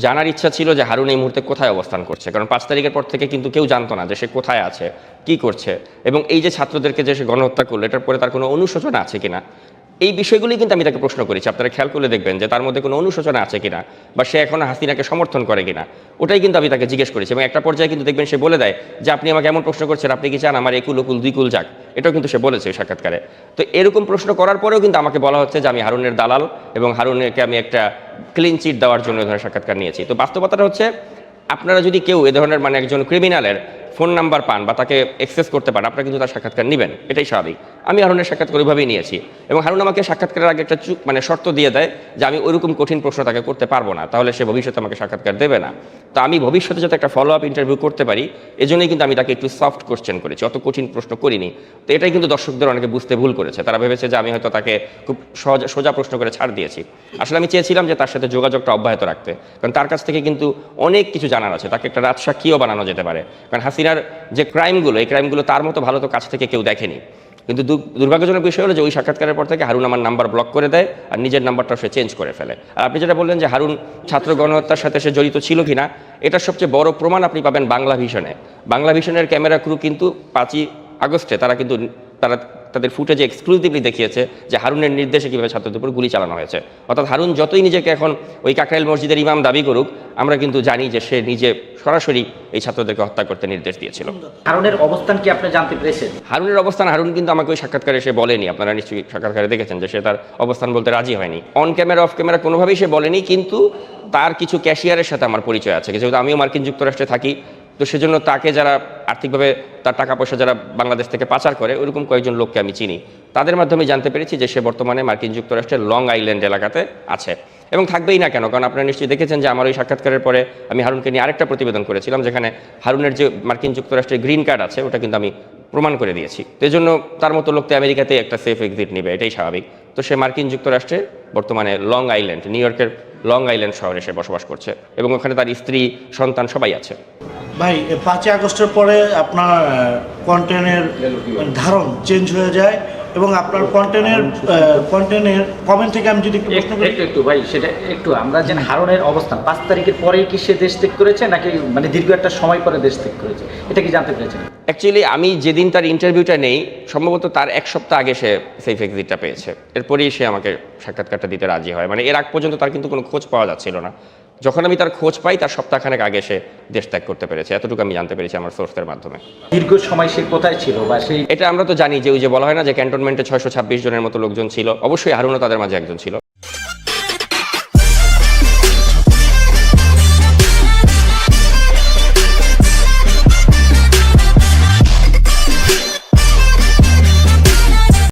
জানার ইচ্ছা ছিল যে হারুন এই মুহূর্তে কোথায় অবস্থান করছে, কারণ 5 তারিখের পর থেকে কিন্তু কেউ জানতো না যে সে কোথায় আছে, কি করছে, এবং এই যে ছাত্রদেরকে যে সে গণহত্যা করলো এটার পরে তার কোনো অনুশোচনা আছে কিনা, এই বিষয়গুলি কিন্তু আমি তাকে প্রশ্ন করেছি। আপনারা খেয়াল করলে দেখবেন যে তার মধ্যে কোনো অনুশোচনা আছে কিনা, বা সে এখন হাসিনাকে সমর্থন করে কিনা, ওটাই কিন্তু আমি তাকে জিজ্ঞেস করেছি। এবং একটা পর্যায়ে কিন্তু দেখবেন সে বলে দেয় যে আপনি আমাকে এমন প্রশ্ন করছেন, আপনি কি চান আমার একুল ওকুল দুই কুল যাক, এটাও কিন্তু সে বলেছে ওই সাক্ষাৎকারে। তো এরকম প্রশ্ন করার পরেও কিন্তু আমাকে বলা হচ্ছে যে আমি হারুনের দালাল এবং হারুনকে আমি একটা ক্লিন চিট দেওয়ার জন্য এ ধরনের সাক্ষাৎকার নিয়েছি। তো বাস্তবতাটা হচ্ছে, আপনারা যদি কেউ এ ধরনের মানে একজন ক্রিমিনালের ফোন নাম্বার পান বা তাকে অ্যাক্সেস করতে পারেন, আপনারা কিন্তু তার সাক্ষাৎকার নেবেন, এটাই স্বাভাবিক। আমি হারুনের সাক্ষাৎকার ওইভাবেই নিয়েছি, এবং হারুন আমাকে সাক্ষাৎকারের আগে একটা মানে শর্ত দিয়ে দেয় যে আমি ওইরকম কঠিন প্রশ্ন তাকে করতে পারবো না, তাহলে সে ভবিষ্যতে আমাকে সাক্ষাৎকার দেবে না। তো আমি ভবিষ্যতে যাতে একটা ফলো আপ ইন্টারভিউ করতে পারি, এজন্যই কিন্তু আমি তাকে একটু সফট কোশ্চেন করেছি, অত কঠিন প্রশ্ন করিনি। তো এটাই কিন্তু দর্শকদের অনেকে বুঝতে ভুল করেছে, তারা ভেবেছে যে আমি হয়তো তাকে খুব সোজা প্রশ্ন করে ছাড় দিয়েছি। আসলে আমি চেয়েছিলাম যে তার সাথে যোগাযোগটা অব্যাহত রাখতে, কারণ তার কাছ থেকে কিন্তু অনেক কিছু জানার আছে, তাকে একটা রাজসাক্ষীও বানানো যেতে পারে। কারণ হাসিনার যে ক্রাইমগুলো, এই ক্রাইমগুলো তার মতো ভালো তো কাছ থেকে কেউ দেখেনি। কিন্তু দুর্ভাগ্যজনক বিষয় হলো যে ওই সাক্ষাৎকারের পর থেকে হারুন আমার নাম্বার ব্লক করে দেয়, আর নিজের নাম্বারটা সে চেঞ্জ করে ফেলে। আর আপনি যেটা বললেন যে হারুন ছাত্র গণহত্যার সাথে সে জড়িত ছিল কিনা, এটার সবচেয়ে বড় প্রমাণ আপনি পাবেন বাংলা ভিশনে। বাংলা ভিশনের ক্যামেরা ক্রু কিন্তু 5ই আগস্টে তারা তাদের ফুটেজে এক্সক্লুসিভলি দেখিয়েছে যে হারুনের নির্দেশে কীভাবে ছাত্রদের উপর গুলি চালানো হয়েছে। অর্থাৎ হারুন যতই নিজেকে এখন ওই কাকরাইল মসজিদের ইমাম দাবি করুক, আমরা কিন্তু জানি যে সে নিজে সরাসরি এই ছাত্রদেরকে হত্যা করতে নির্দেশ দিয়েছিল। হারুনের অবস্থান কি আপনি জানতে পেরেছেন? হারুনের অবস্থান, হারুন কিন্তু আমাকে ওই সাক্ষাৎকারে সে বলেনি। আপনারা নিশ্চয়ই সাক্ষাৎকারে দেখেছেন যে সে তার অবস্থান বলতে রাজি হয়নি। অন ক্যামেরা অফ ক্যামেরা কোনোভাবেই সে বলেনি, কিন্তু তার কিছু ক্যাশিয়ারের সাথে আমার পরিচয় আছে, যেহেতু আমিও মার্কিন যুক্তরাষ্ট্রে থাকি। তো সেজন্য তাকে যারা আর্থিকভাবে তার টাকা পয়সা যারা বাংলাদেশ থেকে পাচার করে, ওইরকম কয়েকজন লোককে আমি চিনি। তাদের মাধ্যমে জানতে পেরেছি যে সে বর্তমানে মার্কিন যুক্তরাষ্ট্রের লং আইল্যান্ড এলাকাতে আছে, এবং থাকবেই না কেন, কারণ আপনারা নিশ্চয়ই দেখেছেন যে আমার ওই সাক্ষাৎকারের পরে আমি হারুনকে নিয়ে আরেকটা প্রতিবেদন করেছিলাম, যেখানে হারুনের যে মার্কিন যুক্তরাষ্ট্রের গ্রিন কার্ড আছে ওটা কিন্তু আমি প্রমাণ করে দিয়েছি। তো এই জন্য তার মতো লোকতে আমেরিকাতে একটা সেফ এক্সিট নেবে, এটাই স্বাভাবিক। তো সে মার্কিন যুক্তরাষ্ট্রে বর্তমানে লং আইল্যান্ড, নিউ ইয়র্কের লং আইল্যান্ড শহরে সে বসবাস করছে, এবং ওখানে তার স্ত্রী সন্তান সবাই আছে। ভাই, 5ই আগস্টের পরে আপনার কন্টেন্টের ধারণ চেঞ্জ হয়ে যায়, এবং আপনার কন্টেন্টের কমেন্ট থেকে আমি যদি একটু ভাই সেটা একটু আমরা জানি হারুনের অবস্থান 5 তারিখের পরেই কি সে দেশ ত্যাগ করেছে, নাকি মানে দীর্ঘ একটা সময় পরে দেশ ত্যাগ করেছে, এটা কি জানতে পেরেছেন? অ্যাকচুয়ালি আমি যেদিন তার ইন্টারভিউটা নেই, সম্ভবত তার 1 সপ্তাহ আগে সে সেফ এক্সিটটা পেয়েছে, এরপরেই সে আমাকে সাক্ষাৎকারটা দিতে রাজি হয়। মানে এর আগ পর্যন্ত তার কিন্তু কোনো খোঁজ পাওয়া যাচ্ছিল না। যখন আমি তার খোঁজ পাই, তার সপ্তাহখানেক আগে সে দেশ ত্যাগ করতে পেরেছে, এতটুকু আমি জানতে পেরেছি আমার সোর্সের মাধ্যমে। দীর্ঘ সময় সে কোথায় ছিল, বা সেই এটা আমরা তো জানি যে ওই যে বলা হয় না যে ক্যান্টনমেন্টে 626 জনের মতো লোকজন ছিল, অবশ্যই হারুনও তাদের মাঝে একজন ছিল।